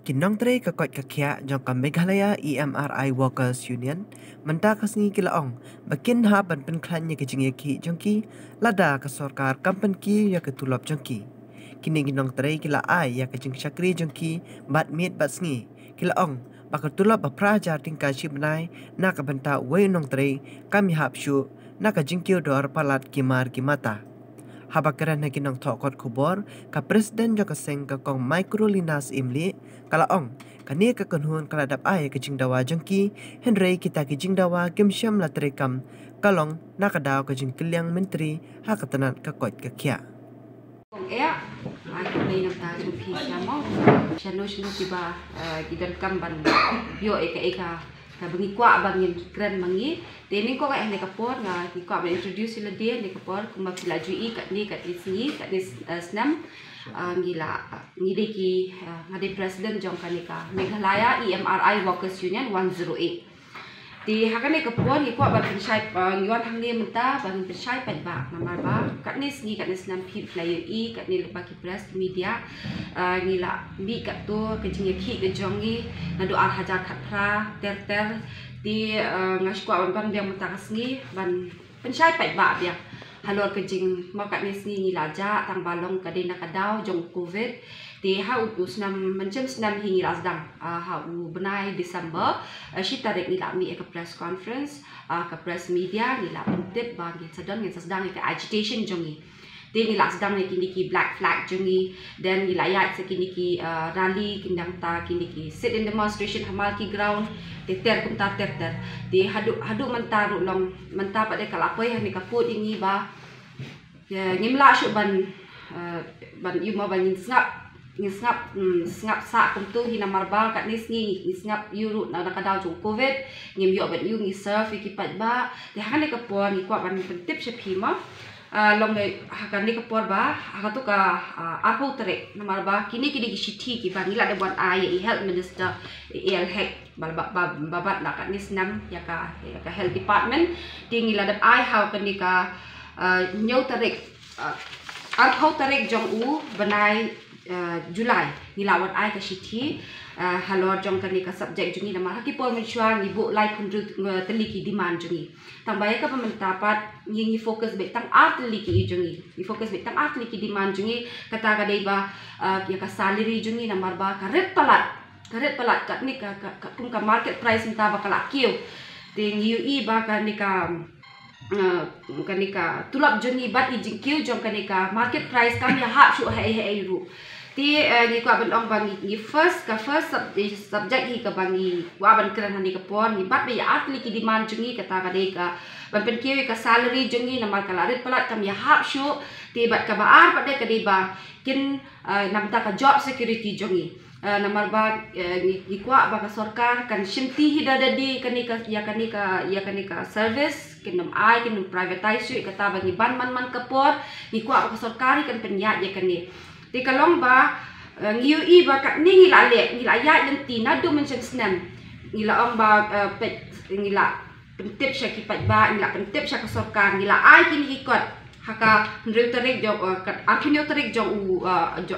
Kinong tre kakot kakya jong ka Meghalaya EMRI Workers Union menta kasni kilaong bakin ha ban pen klan ke jing ki jongki lada ka sarkar kampan ki ya ke tulap jongki kini kinong tre kila ai ya ke jing chakri jongki bat mit bat sngi kilaong bakal tulap bapraja tingka shibnai na ka banta we nong tre kami hap shu na ka jingkyo dor palat kimar kimata habakaran na kinang thokot kubor ka presiden jong ka seng ka kong microlinas imli kalaong kani ka kunhun kaladap ay ka jingdawa jongki henry kita ki jingdawa kimsyam latrekam kalong nakadaw ka jingkilyang menteri hakatanan ka kot ka kya Kung ay kamay ng tajong pisya mo, siya tiba gidan kamban yo eka bangi kwa bangin keren mangi tening ko kay kapor nga ki ko introduce sila dia ni kapor kung mapilajui kat ni snam ngila ngide ki ngade president jong kanika Meghalaya EMRI Workers Union 108 di hakane kapor ni ko ba pinsyai yuan hang ni menta bang pinsyai pa ba namar ba kat ni snam phi flyer kat ni lepa ki press media ngila bi kat tu kejing ki ke jongi nadu ar haja khatra ter di ngaskwa ban biang menta kasngi ban pinsyai pa ba biang halor kejing makat ni sni ngila ja tang balong kade nakadaw jong covid di ha usnam mencem snam hingi lasdang ha benai Desember shi tarik ni la mi ek press conference ka press media ni la pentip bagi sedang ke agitation jongi di ni la sedang ni kini ki black flag jongi dan ni layat sekini ki rally kindang ta kini ki sit in demonstration hamal ki ground ter kum ta ter di hadu mentaru long menta pada kalapai ni kaput ini ba ngimla syu ban yuma ban ngap sa kum tu hina marbal kat ni sngi ngap yuru na nakadaw jong covid ngim yo ban yu ngi serve ki pat ba de han ni kapor ni kwa ban pentip shapima long ne hakan ni kapor ba hakatu ka apo tere na marba kini ki shithi ki ban ila de buat ai health minister el hek babat na kat ni snam ya ka health department ting ila de ai how kan ni ka nyau tarik apo tarik jong u banai Julai nilawat ai ka shithi halor jong kani ka subject jungi nama hakipol mensyuang ibu lai kundu teliki demand jungi tambaya ka pamentapat ngi fokus be tang art teliki jungi ni fokus be tang art teliki demand jungi kata ka dei ba ya ka salary jungi namar ba karet palat kat ni ka kum ka market price nta ba kala kiu ting ui ba ka ni ka kanika tulap jungi bat ijingkiu jong kanika market price kam ya hap shu hai ru ti ni ko ban ong bangi ni first subject hi ka bangi wa ban kran ni ka por ni bat be ya atli ki demand jungi kata ka de ka ban pen kiwi ka salary jungi na mal kala ret palat kam ya hap shu ti bat ka ba pat de ka de ba kin namta ka job security jungi namar ba ni kwa ba ka sarkar kan shinti hidada di kanika service kinum ai kinum privatize yu kata bagi ban man kapor ni kwa ka sarkari kan penyat ya kani di kalong ba ngiu ba ka ni ngila ya lenti nadu mencem snam ngila ong ba ngila pentip sya kipat ba ngila pentip sya ka sarkar ngila ai kini ikot haka ndrew tarik jong arkinyo tarik jong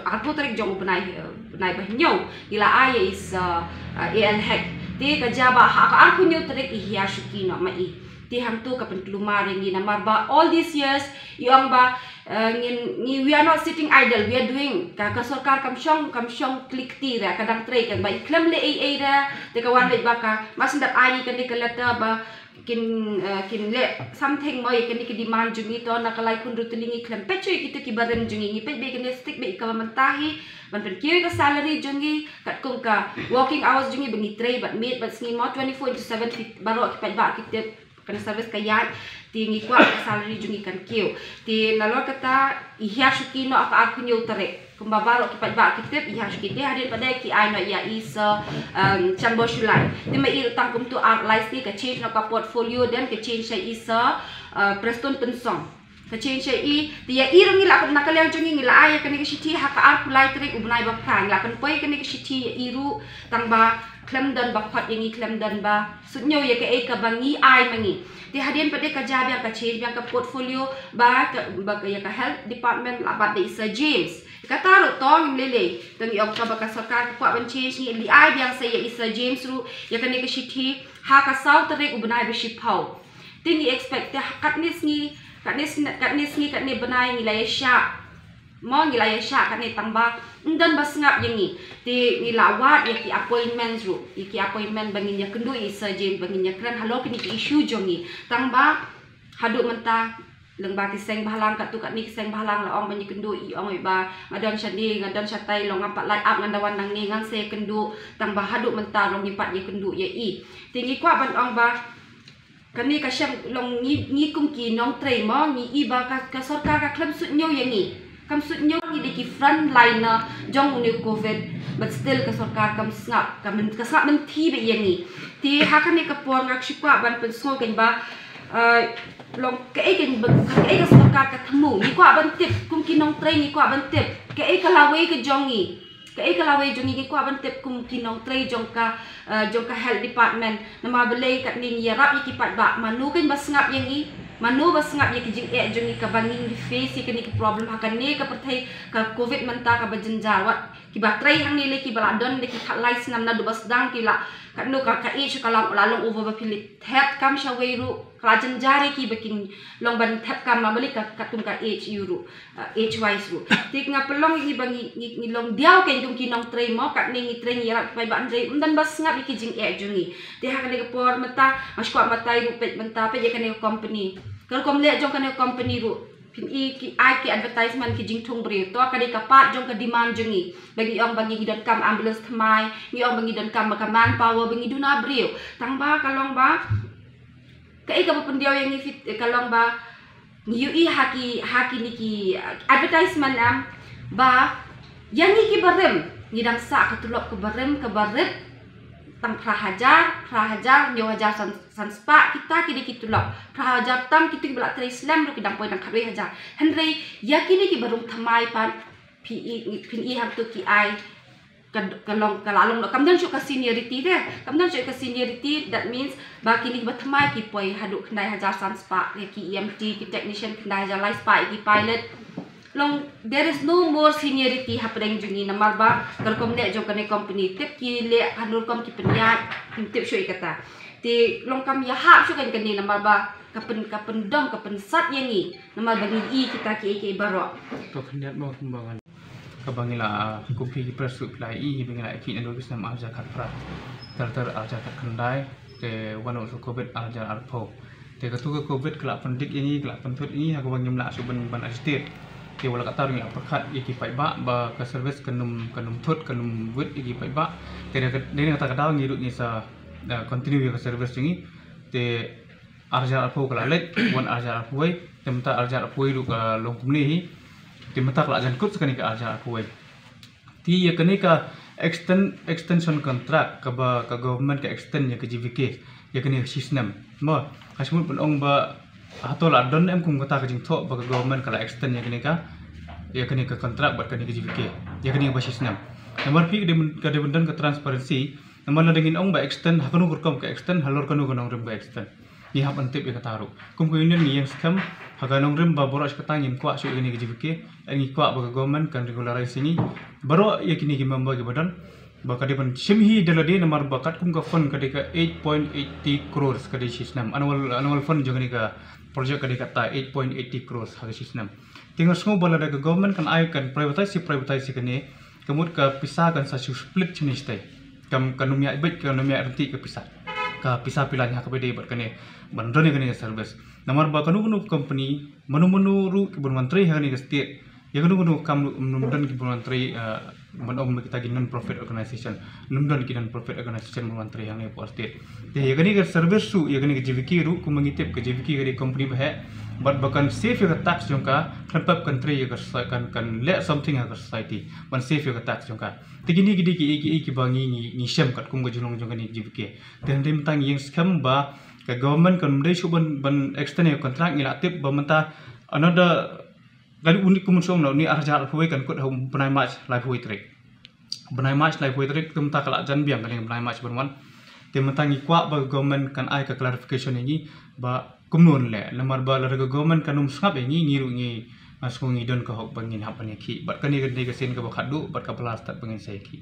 arpo tarik jong benai bahnyo ila ai is el hek ti ka jaba haka arkinyo tarik ihya shukino mai ti hantu ka pentlumar ngi namar ba all these years yong ba ni we are not sitting idle we are doing ka sarkar kam shong klik ti ra kadang tre kan ba iklam le ai ra te ka wan ba ka mas ndap ai kan ni kalata ba kin le something moi kan ki demand jungi to nakalai kun rutulingi klem pecho kita ki baran jungi ni pe be kan stick be ka mantahi ban pen kiwi ka salary jungi kat kung ka working hours jungi bengi tray bat meet bat sngi mo 24/7 baro ki pe ba kita kan service kayat tingi kwa salary jungi kan kiu ti nalor kata ihya shukino aka akunyo tare kumbabaro ki pa kita ihya shukite hadin pada ki ai no ya isa chambo shulai ti mai utang kum tu art life ka change no ka portfolio dan ka change sa isa preston pensong ka change i ti ya irang ila kan nakaliang jungi ngila ay kan ni shithi haka art kulai tare ubnai ba prang la kan poi kan ni shithi iru tang ba klemdan ba khat yangi klemdan ba sunyo ya ka bangi ai mangi ti hadian pada ka jabi ka change ka portfolio ba ya ka health department la ba de Sir James Kata ru tong lele tangi ok ka baka sarkar ka ban change ni li ai biang saya isa James ru ya kan ke shithi ha ka sau tere ubnai be shipau tingi expect ya katnis ni benai ni la sha mo ni la sha kan ni tangba ndan bas ngap yang ni ti ni lawat ya ki appointment ru ki appointment bangin ya kendu isa James bangin ya kran halo kini ki issue jongi tangba hadu mentah leng ba kiseng bahalang kat tu kat ni kiseng bahalang la ong banyi kendu I ong ba ngadon syadi ngadon syatai long ampat light up ngandawan nang ni ngang se kendu tang ba haduk mentar long nipat ye kendu ye I tinggi kwa ban ong ba kani ka syam long ni kum ki nong trei mo ni I ba ka sarkar ka klem sut nyo ye ni kam sut nyo ni de ki front liner jong uni covid but still ka sarkar kam snap kam ka snap men thi be ye ni ti ha kan ni ka por ngak shikwa ban pen so kan ba long cái cái sarkar ka thamu ni kwa ban tip kum ki nong trai ni kwa ban tip cái lawe ke jongi cái lawe jongi ki kwa ban tip kum ki nong trai jong ka health department nama belai kat ni yarap ki pat ba manu kan bas ngap yang I manu bas ngap ye ki jing jongi ka banging di face ki ni problem hakan ni ka perthai ka covid menta ka bajenjar wat ki batrai hang ni le ki baladon le ki khalai snam na du bas dang ki la kat no ka e chu ka lalong over bapilit het kam shawei ru kelajen jari ki baking long ban tap kam mabalik ka tum ka h euro h wise ru tik nga pelong ni bangi ni long diaw ken tum ki nong tray mo kat ni tray ni rat pai ban dre dan bas ngap ki jing e jungi te ha kan por mata mas kwa matai ru pet menta pe je kan company kal kom le jong kan company ru pin ki advertisement ki jing thung bre to ka de ka pat jong ka demand jungi bagi ong bangi gidan kam ambulance thmai ni ong bangi dan kam ka man power bangi duna bre tang ba kalong ba kai ka pendiaw yang fit kalong ba UI haki niki advertisement am ba yang ni ki barem ni dang sa ka tulok ke barem tang prahajar nyo hajar san spa kita kini kitulok prahajar tam kita belak teri Islam ru kidang poin dang khabe hajar henry yakini ki barung thamai pan pin hang tu ki ai kalalong kamdan syuk ka seniority deh kamdan syuk ka seniority that means ba kini ba thamai ki poi haduk khnai hajar san spa ki EMT ki technician khnai hajar life spa ki pilot long there is no more seniority happening jungi namar ba kalkom le jong kane company tip ki le hanur kom ki penyat tip syuk kata ti long kam ya hap syuk kan kani namar ba kapen dom kapen sat yang ni namar bagi I kita ki barok to khnat mo kumbangan kabangila kupi ki persu plai I bangila ki ando kisam arja khat pra ter arja khat khandai te wano su covid arja arpo te ka tu covid kala pendik ini kala pentut ini ha kabang nyamla su ban estate te wala kata ring perkhat iki pai ba ka service kanum thut kanum wit iki pai ba te ne kata kata ngiru ni sa continue ka service jingi te arja arpo kala let wan arja arpo temta arja arpo ru ka long kumni hi timata kala jan kut sekani ka arja arpo ti ya kani ka extension contract ka government ka extend ya ka GVK ya kani system mo kasmut pun ba atol adon em kum kata ka jing tho ba government kala extend ya kani ka contract buat kani ka GVK ya kani ba system nomor pi ka de bundan ka transparency nomor dengin ong ba extend hakunu kurkom ka extend halor kanu gonong rem ba extend ni hap antip ya kataru kum ko union ni yang scam haganong rem ba boros ka tangim kwa su kani ka GVK ani kwa ba government kan regularize ni baro ya kini ki member ki badan ba kadi ban simhi dalade nomor bakat kum ka fund kadi ka 8.80 crores kadi system annual fund jong ni ka project kadi kata 8.80 crores ha system tinggal semua bala da government kan ai kan privatize kani kemud ka pisah kan sa split jenis tai kam kanumya ibet kanumya renti ka pisah pilahnya ka bede bat kani bandone kani service nomor ba kanu company manu ru ki menteri ha ni ka state ya kanu kam numdan ki menteri manom kita ki non profit organization numdan ki non profit organization menteri yang ni state te ya kani ka service su ya kani ka GVK ru ku mangitip ka GVK ka company ba but bahkan save your tax jongka kelpap country ya kan let something ha society ban save your tax jongka tigini gidi ki bangi ni sham kat kum gajulong jongka ni GVK dan rim tang yang scam ba ka government kan mdai su ban extend your contract ngila tip ba menta another kali unik kum som ni arja alfoi kan kut hom benai match live way trick tum ta kala jan biang kan benai match berwan tim tangi kwa ba government kan ai ka clarification ini ba kumnon le lamar ba la government kanum skap ini ngiru ni Mas ko ngidon ko hok bangin hapan ki bat kani gandi ka sin ka bakadu bat ka plastat bangin sai ki